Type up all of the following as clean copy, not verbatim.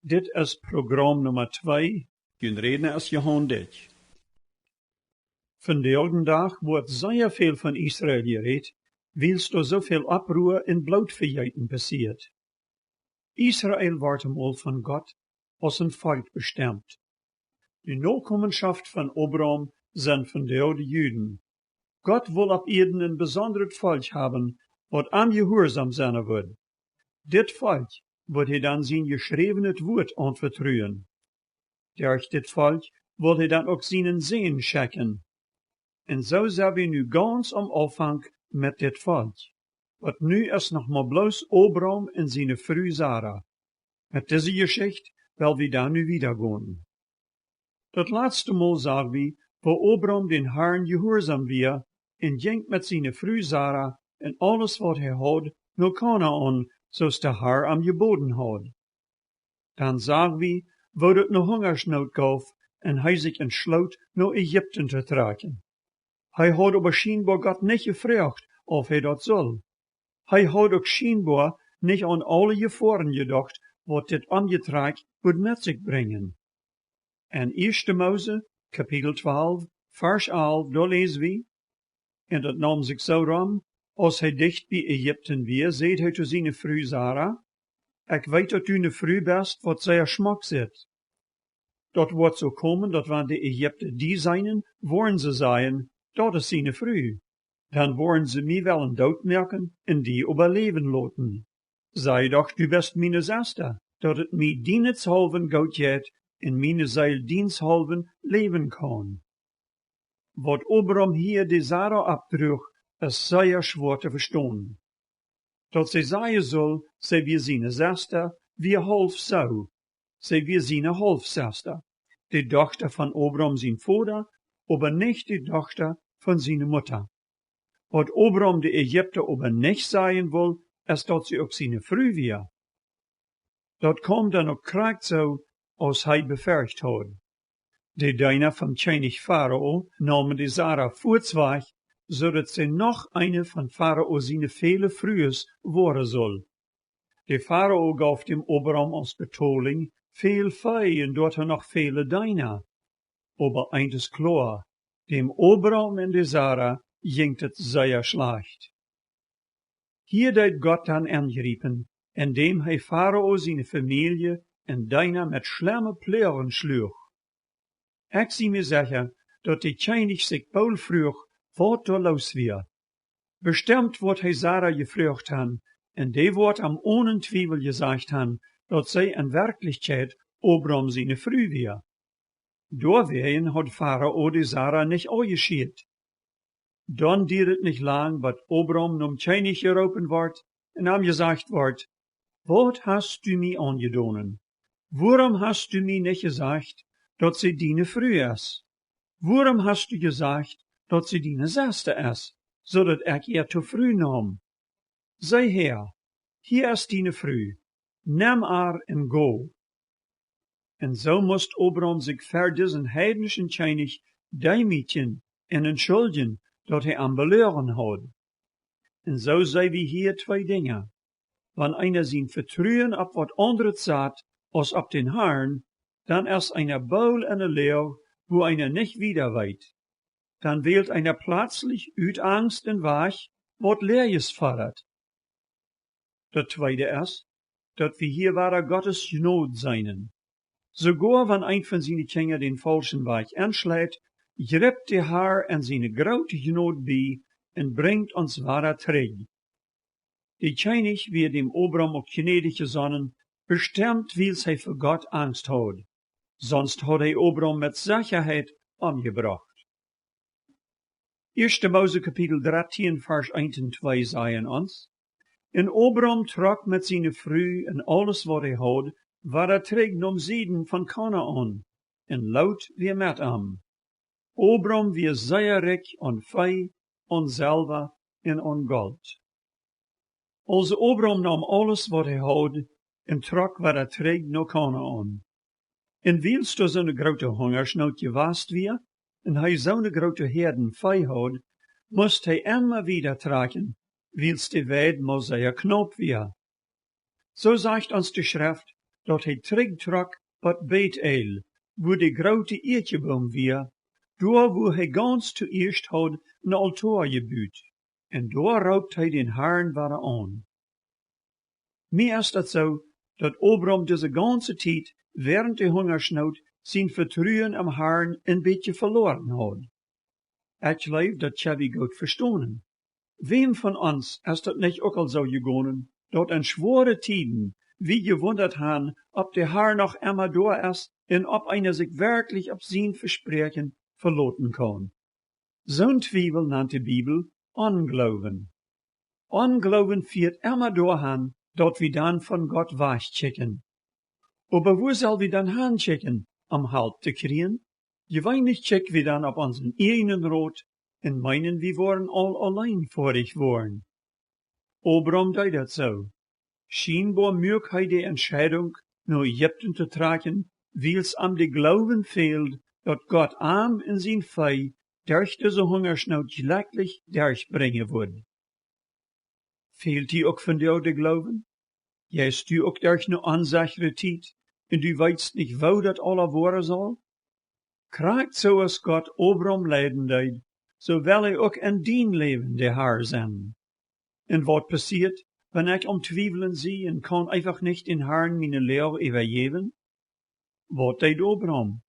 Dit is program nummer 2. Kun reden als je hond dit. Vandaag dag wordt zeer veel van Israël gereed, wils er zoveel oproer en blootverjeten passiert. Israël wordt eenmaal van God als een volk bestemd. De nakommenschaft van Abraham zijn vandaag de Juden. God wil op Erden een bijzonder volk hebben, wat aangehoorzaam zijn wordt. Dit volk wordt hij dan zijn geschreven het woord aanvertrouwen. Durch dit volk wil hij dan ook zijn sien schenken. En zo zijn we nu ganz am Anfang met dit volk. Wat nu is nog maar bloos Abraham en zijn vrouw Sarah. Met deze geschichte wil we dan nu wieder gaan. Dat laatste Mal zagen we, wo Abraham den Herrn gehoorzaam weer en ging met zijn vrouw Sarah en alles wat hij had naar Kanaan, zoals de Herr am geboden had. Dan zagen we, wo het nog hongersnood gaf en hij zich entsloot naar Egypten te trekken. Hij had aber scheinbar Gott niet gevraagd of hij dat zal. Hij had ook scheinbar niet aan alle Gefahren gedacht, wat dit aangetrek would met zich brengen. En 1 Mose, kapitel 12, vers 11, daar lezen we, en dat nam zich zo ram, als hij dicht bij Egypten weer, zei hij tot zijn vrouw Sarah, ik weet dat u een vrouw best, wat zij smak zit. Dat wordt zo komen, dat wanneer de Egypten die zijnen, worden ze zeggen, dat is zijn vrouw. Dan worden ze mij wel een dood merken en die overleven laten. Zij dacht, u best mijn zuster, dat het mij dienetshalven goed gaat en mijn zeil diensthalven leven kan. Wat Abraham hier de Sarah abdroeg, is zeer schwer te verstaan. Dat zij zeggen zal, zij weer zijn zuster, weer half zo. Zij weer zijn halfzuster, de dochter van Abraham zijn vader, aber nicht de dochter van zijn moeder. Wat Abraham de Egypten aber nicht zeggen wil, is dat ze ook zijn vrouw weer. Dat kwam dan ook krijgt zo, als hij bevergd had. De diener van König Pharao namen de Sarah voortzweg, zodat ze nog eine van Pharao zijn vele vrouwen worden zal. De Pharao gaf dem Abraham als betaling veel vee en dort er nog vele diener. Aber eins ist klar, dem Abraham en de Sarah ging het zeer schlecht. Hier deed Gott dan angrijpen, indem hij Pharao zijn familie en diener met schlimme pleren sloeg. Ik zie me zeggen, dat de König zich Paul vroeg, wat er los weer. Bestimmt wordt hij Sarah gevraagd han, en die wordt am ohne Twijfel gesagt han, dat zij in werkelijkheid Abraham zijn vrouw weer. Doorwegen had Pharao de Sarah nicht ausgeschiert. Dan duurt het nicht lang, wat Abraham nom König geroepen wordt, en hem gezegd wordt, wat hast du mij aangedonen? Waarom hast du mij nicht gesagt, dat ze dine vrouw is? Waarom hast du gesagt, dat ze dine zuster is, zodat ik ihr te vrouw nam? Sei her, hier is dine vrouw, neem haar en go. En zo moest Abraham zich voor diesen heidnischen König demütigen en entschuldigen, dat hij am beleuren had. En zo zijn we hier twee dingen. Wanneer einer zijn vertrouwen op wat andere zat, als op den Herrn, dan is einer Baul en een leeuw, wo einer nicht wieder weet. Dan wählt einer plötzlich uit Angst en Weg, wat Leerjes fordert. Dat tweede is, dat we hier wahre Gottes Gnade seien. Sogar wenn ein von seinen Kindern den falschen Weg anschlägt, greift der Herr an seine große Gnade bei und bringt uns wahre Träg. Der König wird dem Abraham auch gnädig gesonnen, bestimmt, weil er für Gott Angst hat. Sonst hat er Abraham mit Sicherheit umgebracht. 1. Mose Kapitel 13, Vers 1 und 2 sagen uns, en Abraham trok met zijn vrouw en alles wat hij had, waar terug naar Zuiden van Kanaan, en Lot weer met hem. Abraham weer zeer rijk aan vee, aan zilver en aan goud. Also Abraham nam alles wat hij had, en trok weer terug naar Kanaan. En wils er zo'n grote hongersnood geweest weer, en hij zo'n grote herden vee had, moest hij immer wieder trekken, wils de weid maar zeer knap weer. So sagt uns die Schrift, dat hij terugtrok wat Bethel, wo de grote Eetjeboom weer, daar wo hij ganz zuerst had een altaar gebuut. En daar roopt hij den Herrn weer aan. Mir ist dat so, dat Abraham diese ganze tijd, während der Hungersnood, zijn vertrouwen am Herrn een beetje verloren had. Ik geloof dat Chevy goed verstonen. Wem von uns ist dat nicht ook al so gegangen, dat in schwere Tiden wie gewundert han, ob der Herr noch immer da ist und ob einer sich wirklich auf sein Versprechen verlassen kann. Zo'n Twiebel nennt die Bibel Unglauben. Unglauben führt immer dahin, dat wir dann von Gott wegchecken. Aber wo soll wir dann hinchecken, Halt zu kriegen? Gewöhnlich checken wir dann auf unseren eigenen Rot und meinen, wir waren all allein vorig worden. Abraham deed dat so. Scheinbar mög hij die Entscheidung, naar Ägypten zu tragen, weil's am de Glauben fehlt, dat Gott arm in zijn Fei durch diese Hungersnood gleich durchbringen wird. Fehlt die ook von dir de Glauben? Jäst du ook durch ne unsichere Tijd, und du weißt nicht, wo dat aller worden soll? Kraakt so als Gott Abraham leiden deed, so will hij ook in dien Leben der Herr sein. Und wat passiert, wenn ich am Twiefeln zie und kann einfach nicht den Herrn meine Lehre übergeben? Wat deed Abraham?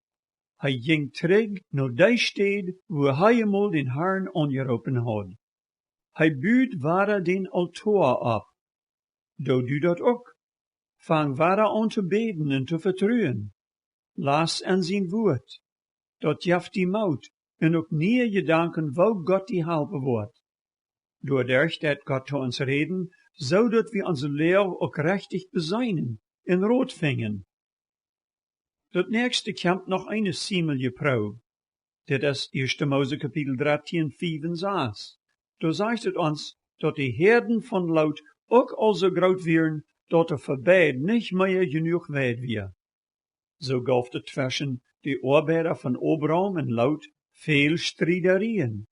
Hij ging terug naar die stad, wo hij einmal den Herrn angeroepen had. Hij buut ware den Altar ab. Do du dat ook. Fang ware an te beten en te vertrouwen. Las en zijn woord. Dat jaft die mout en ook nie gedanken wo Gott die helpen wordt. Doordat dat Gott te ons reden, zodat we onze leer ook rechtig beseinen en rood vingen. Dat nächste kommt noch eine ziemliche Probe. Dat is 1. Mose Kapitel 13, 5 und 6. Da sagt het uns, dat die Herden von Lot ook al so groot wären, dat er Verbet nicht mehr genug weit wir. So gab es zwischen die Arbeiter von Abraham und Lot viel Streiterien.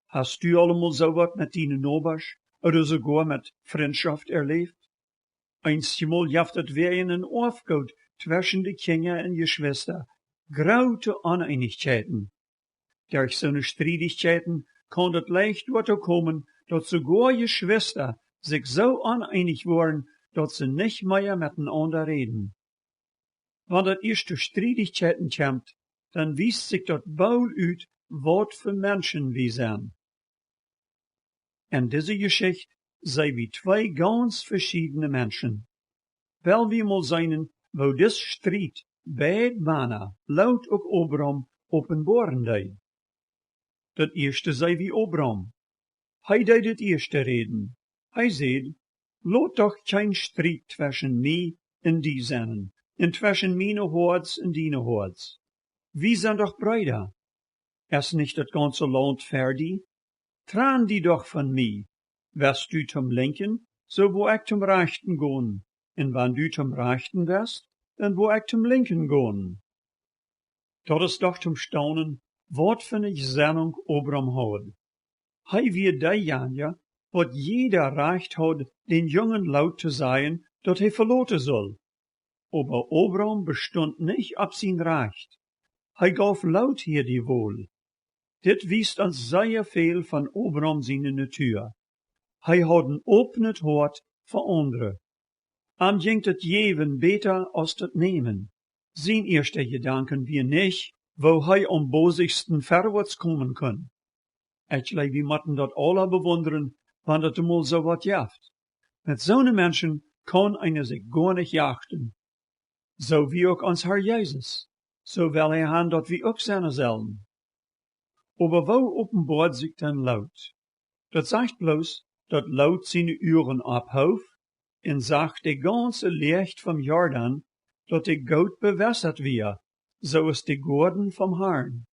Hast du allemal so wat mit deinen Nachbars oder sogar mit Freundschaft erlebt? Einmal jaft het weer een Aufgaut zwischen die Kinder und Geschwister, graute Uneinigkeiten. Durch so eine Streitigkeiten kann het leicht dazu kommen, dass sogar Geschwister sich so uneinig waren, dass sie nicht mehr miteinander reden. Wenn das erste Streitigkeiten kommt, dann wiest sich das Baul uit, wat für Menschen wir sind. In dieser Geschichte sei wie zwei ganz verschiedene Menschen. Weil wir mal seien, wo dis Streit beid Männer, Lot ook Abraham, openbaren deed. Dat eerste sei wie Abraham. Hij deed het eerste reden. Hij zei, laat doch kein Streit zwischen mij en die zijn, en zwischen meine Horts en dine Horts. Wir sind doch Brüder. Ist nicht das ganze Land fertig? Tran die doch von mir. Wärst du zum Linken, so wo ich zum Rechten gehen. Und wenn du zum Rechten wärst, dann wo ich zum Linken gehen. Dat is doch zum Staunen, wat für eine Sendung Abraham hat. Hij wie derjenige, wat jeder Recht hat, den jungen Lot zu sagen, dat hij verloten soll. Aber Abraham bestund nicht ab sein Recht. Hij gaf Lot hier die Wohl. Dit wiest uns sehr viel von Abraham seine Natur. Hij had een openet Hort für andere. Am ging het Jeven beter als het nemen. Zijn eerste Gedanken wie nicht, wo hij am bosigsten verwärts kommen kann. Ich glaube, wir motten dat alle bewundern, wann dat mal so wat jaft. Mit so'ne Menschen kann einer sich gar nicht jachten. So wie auch uns Herr Jesus. So will er han dat wir auch seine sollen. Aber wo offenbart sich denn Lot? Dat sagt bloß, dat Lot seine Uhren abhauft und sagt de ganze Licht vom Jordan, dat de Goud bewässert wir, so ist die Gorden vom Herrn.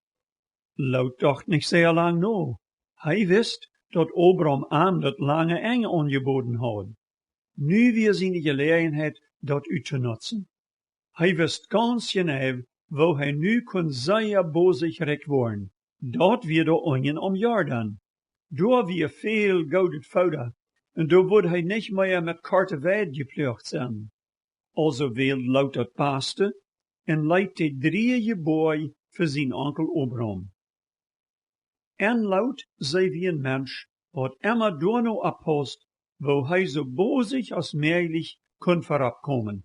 Lot dacht nicht sehr lang no. Hij wist dat Abraham aan dat lange eng angeboten had. Nu weer zijn gelegenheid dat u te nutzen. Hij wist ganz genau, wo hij nu kon zeer bozig worden. Dat weer de ongen om Jordan. Daar weer veel gouden fouder. En daar wordt hij niet meer met karte wijd geplucht zijn. Also wählt Lot dat Beste en leidt de 3 boy für zijn onkel Abraham. En Lot sei wie ein Mensch, wat immer dorno abhost, wo hij so bosig als möglich kon verabkommen.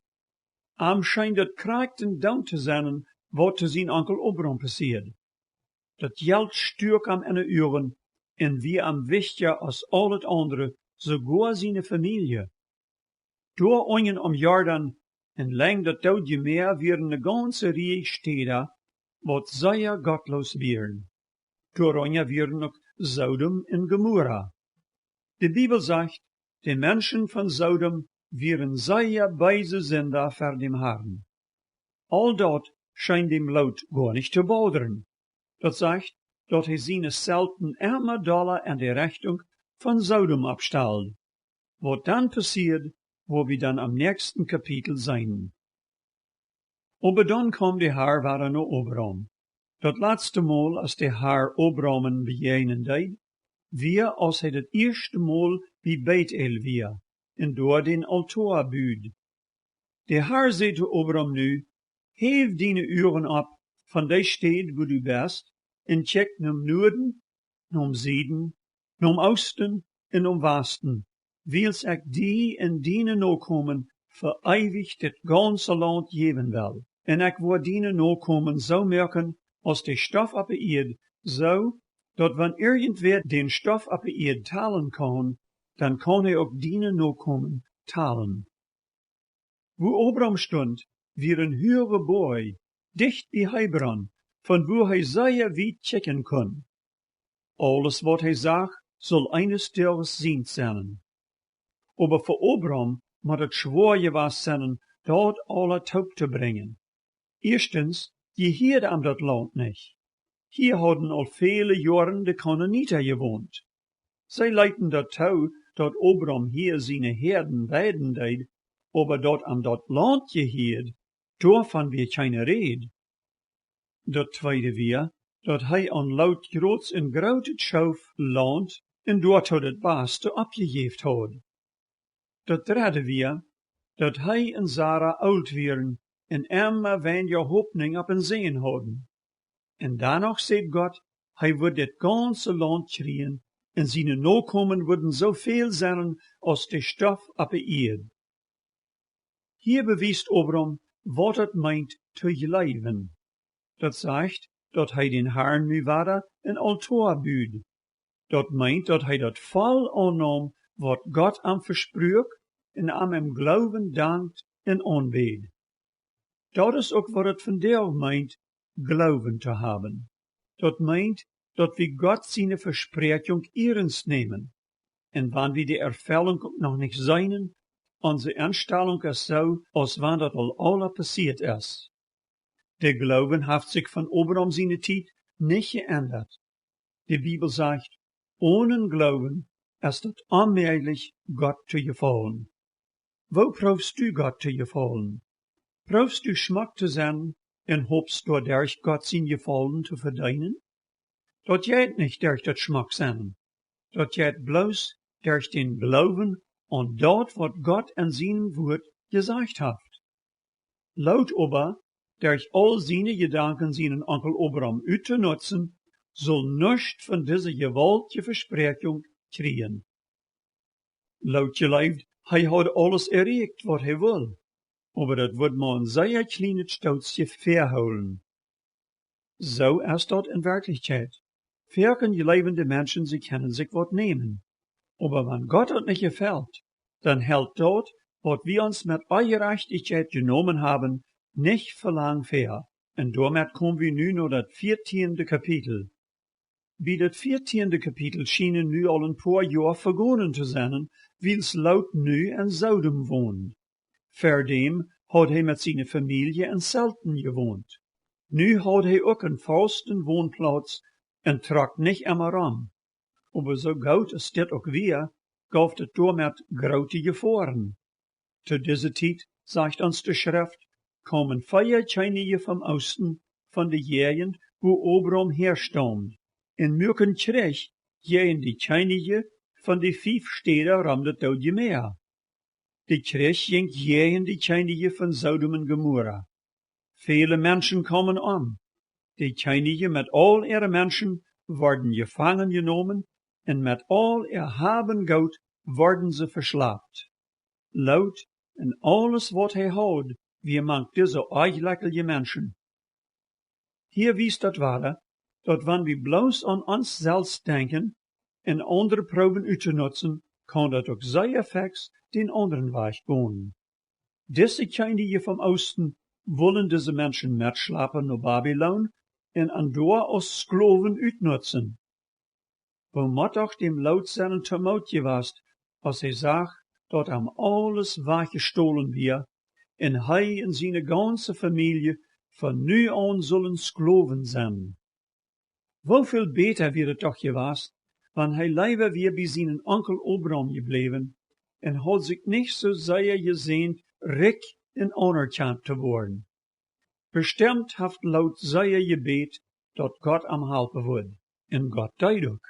Am scheint het kraakten down te zijn wat te zijn onkel Abraham passiert. Dat geld stürk am ene uren en wie am wichtiger als al het andere, sogar seine Familie. Door ongen om Jordan en lang dat doodje meer werden de ganze Reich steden, wat zeer gottlos werden. Door ongen werden ook Sodom en Gomorra. De Bibel sagt, die Menschen von Sodom wären sehr weise Sünder vor dem Herrn. All dort scheint dem Lot gar nicht zu bodern. Dat sagt, dat hij seine selten $1 an der Richtung von Sodom abstahlt. Wat dann passiert, wo wir dann am nächsten Kapitel sein. Aber dann kam der Herr wieder nach Abraham. Dat laatste Mal, als der Herr Abraham begegnen deed, wir als hij dat eerste Mal bij Bethel weer, en door den Altar buud. Der Herr zei zu Abraham nu, heef deine uren ab van die stad wo du bist, en check nam Noorden, nam Zuiden, nam Oosten en nam Westen, wils ik die en diene nakomen voor eeuwig dit ganze land geven wil. En ik word diene nakomen zo merken als de stof op de eerd, zo dat wanneer irgendwer den stof op de eerd talen kan, dan kan hij ook diene nakomen talen. Wo Abraham stond, weer een höhere boy, dicht bij Hebron, von wo hij zeer weit checken kon. Alles wat hij zag, zal eines Tages zien zijn. Aber für Abraham moet het schwer geweest zijn dort alle taub te brengen. Erstens, je hierde am dat land nicht. Hier hadden al viele Jahre de Kanaaniter gewohnt. Zij leiden dat toe, dat Abraham hier seine Herden weiden deed, aber dort am dat land geheerd, daarvan weer keine Rede. Dat tweede weer, dat hij aan Lot groots en groot schoof land en dort had het beste opgegeven had. Dat derde weer, dat hij en Sarah oud werden en immer weniger hoopning op een zeen hadden. En danach zegt Gott, hij wordt dit ganze land kriegen en zijn nakomen worden zoveel zijn als de stof op de eerd. Hier bewijst Abraham wat het meint te leven. Dat zegt dat hij den Herrn nu wieder een altaar buud. Dat meint dat hij dat vol aannam wat Gott am versprüht en am hem glauben dankt en aanbeet. Dat is ook wat het vandaag meint, glauben te hebben. Dat meint dat we Gott seine Versprechung ernst nehmen. En wanneer we de Erfüllung ook nog niet zijn, onze Einstellung is so, als wanneer dat al passiert is. Der Glauben heeft zich van Abraham seine Tijd nicht geändert. Die Bibel sagt, ohne Glauben ist es unmöglich, Gott zu gefallen. Wo proefst du Gott zu gefallen? Proefst du Schmack zu sein en hoopst dadurch Gott sein Gefallen zu verdienen? Dat geht nicht durch das Schmack sein. Dat geht bloß durch den Glauben an dat, wat Gott in seinem Wort gesagt hat. Laut aber, durch all seine Gedanken seinen Onkel Abraham uitzunutzen, soll nichts von dieser gewaltige Versprechung kriegen. Laut geleefd, hij had alles erreicht wat hij wil, aber dat wordt maar een zeer kleine stootje verholen. So ist dat in Wirklichkeit. Verken gelebende Menschen, sie können sich wat nehmen. Aber wenn Gott het nicht gefällt, dann hält dort, wat wir uns mit Ungerechtigkeit genommen haben, nicht für lang fair. Und damit kommen wir nu naar dat 14. Kapitel. Bij dat 14. Kapitel schienen nu al een paar jaar vergonnen te zijn, wils Lot nu in Sodom woont. Verdem had hij met zijn familie in Zelten gewoond. Nu had hij ook een vasten woonplaats en trok niet immer ram. Aber so goud als dit ook weer, gaf het door met grote gevaren. Zu dieser Zeit, sagt uns de Schrift, komen 4 Chinese vom Osten, von de Gegend, wo Abraham herstammt. En mürken terug, gehen die Chinese von de 5 Städten ram het Dode Meer. Die Krieg ging gegen die Könige von Sodom und Gomorra. Viele Menschen kommen um. Die Könige mit all ihren Menschen worden gefangen genommen und mit all ihr Haben Geld worden sie verschleppt. Laut en alles wat hij houdt, wie maakt diese eigenlijke Menschen. Hier wies dat ware, dat wann wir bloß an uns selbst denken en andere proben uit te nutzen, kan dat ook sehr fix den anderen Weg gehen. Diese Könige vom Osten wollen diese Menschen mitschleppen nach Babylon en an dort als Sklaven uitnutzen. Wo moet auch dem laut seinen Tumult gewast, als hij zag, dat hem alles weggestohlen wir, en hij en seine ganze Familie von nu an zullen Sklaven zijn. Woveel beter wird het toch gewast, wann hij lieber weer bij seinen Onkel Abraham gebleven, en had zich niet so sehr gesehnt, rik en anerkannt te worden. Bestimmt haft laut sehr gebet, dat Gott am helpen wordt, en Gott deed ook.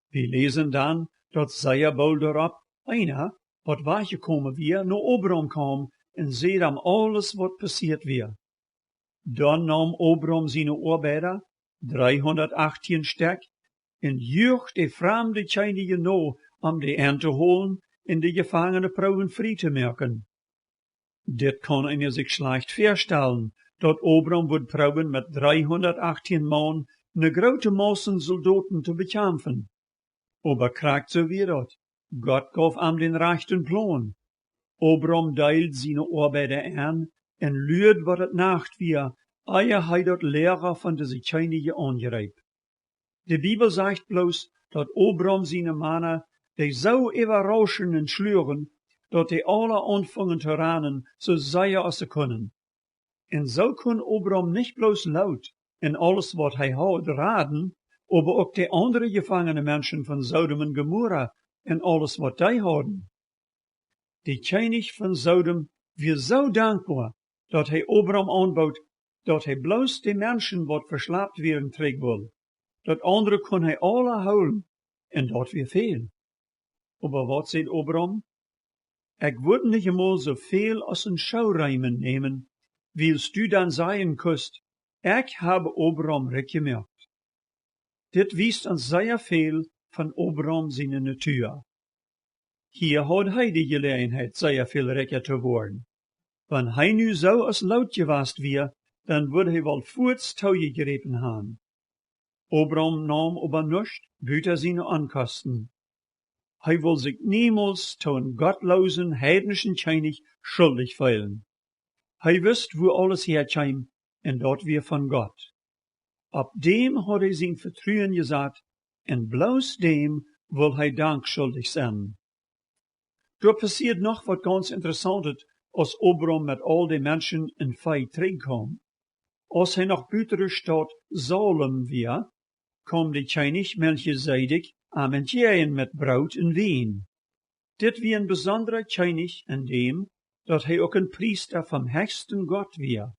Wir lesen dann, dat sehr bald daarop einer, wat weggekomen weer, naar Abraham kwam en zei hem alles wat passiert weer. Dan nam Abraham zijn arbeider, 318 sterk, en joeg de vreemde Könige na, die aan te holen en de gevangene vrouwen vrij te maken. Dit kan je zich slecht voorstellen, dat Abraham wordt proben met 318 man een grote Massen soldaten te bekämpfen. Aber krijgt zo weer dat. Gott gaf hem den rechten plan. Abraham deilt seine Arbeiter an en luurt wat het nacht weer, ehe hij dat Lehrer van deze Könige angreep. De Bibel zegt bloß, dat Abraham seine Männer, die so überraschen en schluren, dat die alle anfangen te rennen, so sehr als ze kunnen. En zo kon Abraham nicht bloß laut en alles wat hij had raden, aber ook de andere gevangene Menschen von Sodom en Gomorra en alles wat die hadden. De König van Sodom weer zo dankbaar, dat hij Abraham aanbood, dat hij bloß de Menschen wat verslapt werden terug wil. Dat andere kon hij alle houden, en dat weer veel. Aber wat zei Abraham? Ik würde nicht einmal so viel als een Schaureimen nemen, willst du dan zeggen kust, ik habe Abraham recht gemerkt. Dit wiest ons sehr veel van Abraham zijn natuur. Hier had hij de gelegenheid sehr veel rekker te worden. Wanneer hij nu zo als laut gewast weer, dan würde hij wel voorts touwje gegrepen haben. Abraham nam aber nicht buiten zijn Ankosten. Hij wil zich niemals zu een gottlosen, heidnischen König schuldig fühlen. Hij wist, wo alles herkwam, en dat weer van Gott. Op dem had hij zijn vertrouwen gezet, en bloos dem wil hij dank schuldig zijn. Er passiert nog wat ganz interessantes, als Abraham met al die mensen in feit terugkwam. Als hij nog buiten de stad Salem weer, kwam de König Melchizedek am entgegen met brood en wijn. Dit wie een bijzondere König in dem, dat hij ook een priester vom höchsten Gott weer.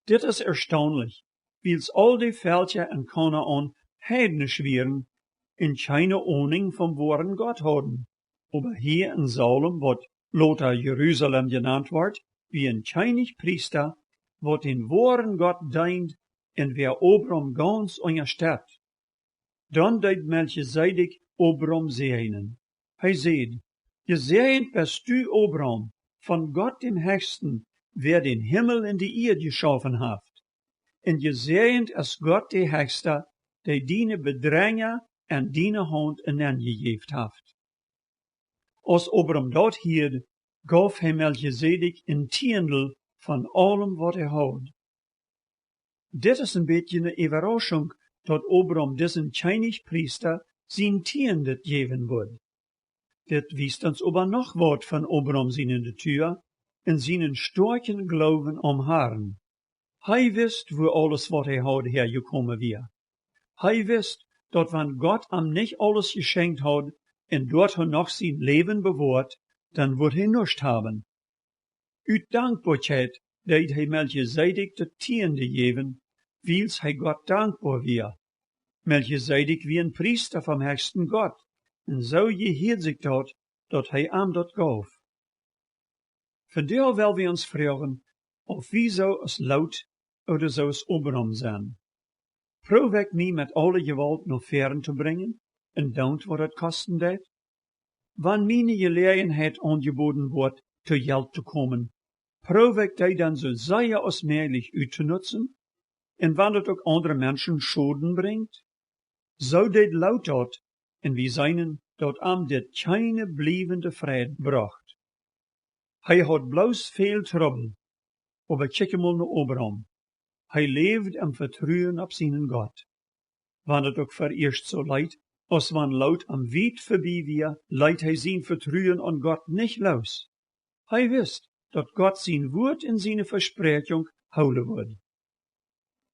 Dit is erstaunlich, wils al die Völker in Kanaan heidnisch wären, en keine Ahnung vom wahren Gott hadden. Aber hier in Salem, wat later Jerusalem genannt wordt, wie een König priester, wat den wahren Gott dient, en wer Abraham ganz ondersteunt. Dan deed Melchizedek Abraham segnen. Hij zei, gesegnet bist du, Abraham, von Gott dem Höchsten, wer den Himmel en die Erde geschaffen hat. En gesegnet ist Gott der Höchste, der deine Bedränger en deine Hand in gegeben hat. Als Abraham dort hierde, gaf hij Melchizedek een tiendel van allem wat hij had. Dit is een beetje een Überraschung, dat Abraham diesen Königpriester zijn tiende geven wordt. Dit wiest ons aber noch wat van Abraham zijn natuur en zijn starken Glauben am Herrn. Hij wist, wo alles wat hij had hergekommen weer. Hij wist, dat wann Gott am nicht alles geschenkt had en dort hij noch zijn Leben bewaart, dan wordt hij nichts haben. Uit dankbaarheid deed hij Melchizedek de tiende geven, wils hij Gott dankbaar weer. Melchizedek wie een priester vom höchsten Gott, en zo geheert zich dat hij hem dat gaf. Vandaar wil we ons vragen of wie zou als Lot oder zou als Abraham zijn. Proef ik mij met alle geweld naar veren te brengen en don't wat het kosten deed? Wanneer mijn gelegenheid aangeboden wordt te geld te komen, proef ik die dan zo zeer als mogelijk uit te nutzen? En wanneer het ook andere mensen Schaden brengt? Zo deed Lot dat, en we zijn dat am dit keine blijvende vrede bracht. Hij had bloos veel trouble, aber kijk mal naar Abraham. Hij leefde im Vertrauen op zijn Gott. Wanneer het ook vereerst zo leid, als wanneer Lot am Wied voorbij weer, leidt hij zijn Vertrauen an Gott nicht los. Hij wist, dat Gott zijn woord en zijn versprechung houden wordt.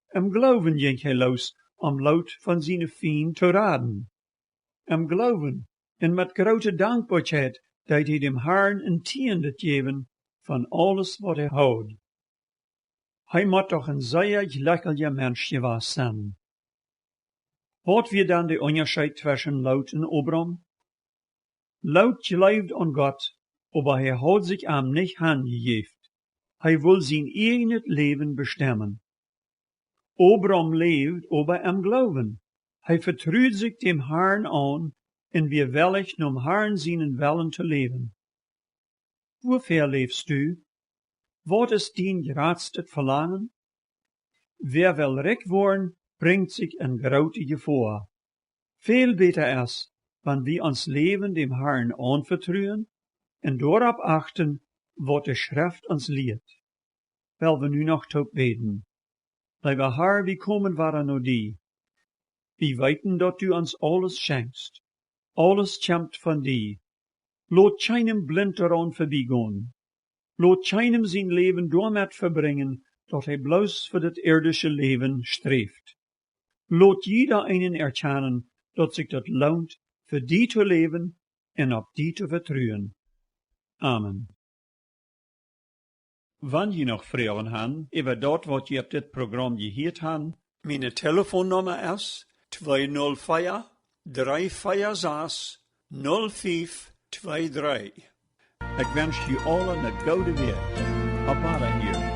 Im Glauben ging hij los, om Lot van zijn veen te raden. Im Glauben en met grote dankbaarheid deed hij dem Herrn een tiende geven van alles wat hij houdt. Hij moet toch een zeer gelukkige mens geweest zijn. Wat wir dan de onderscheid tussen Lot en Abraham? Lot geloofde an Gott, aber hij had zich am nicht handgegeven. Hij wil zijn eigen leven bestemmen. Abraham leefde aber im Glauben. Hij vertrouwt zich dem Herrn aan en weer willig om Herrn zijn willen te leven. Wofür lebst du? Wat is dien grootste verlangen? Wer wil rijk worden, bringt sich in grote gevaar. Veel beter is, wanneer wir ons leven dem Herrn aanvertrouwen en daarop achten, wat de Schrift ons leert. Wel we nu nog tot beten. Lieber Herr, wie komen waren naar die? Wir weten dat du ons alles schenkst. Alles komt van die. Laat keinem blind daran voorbijgaan. Laat keinem zijn leven daarmet verbringen, dat hij bloos voor het irdische leven streeft. Laat jeder einen erkennen, dat zich dat loont, voor die te leven en op die te vertrouwen. Amen. Wanneer je nog vragen han, over dat wat je op dit programma gehoord han, mijn telefoonnummer is 204 346 0523. Ik wens je allen een goede week. Op hier.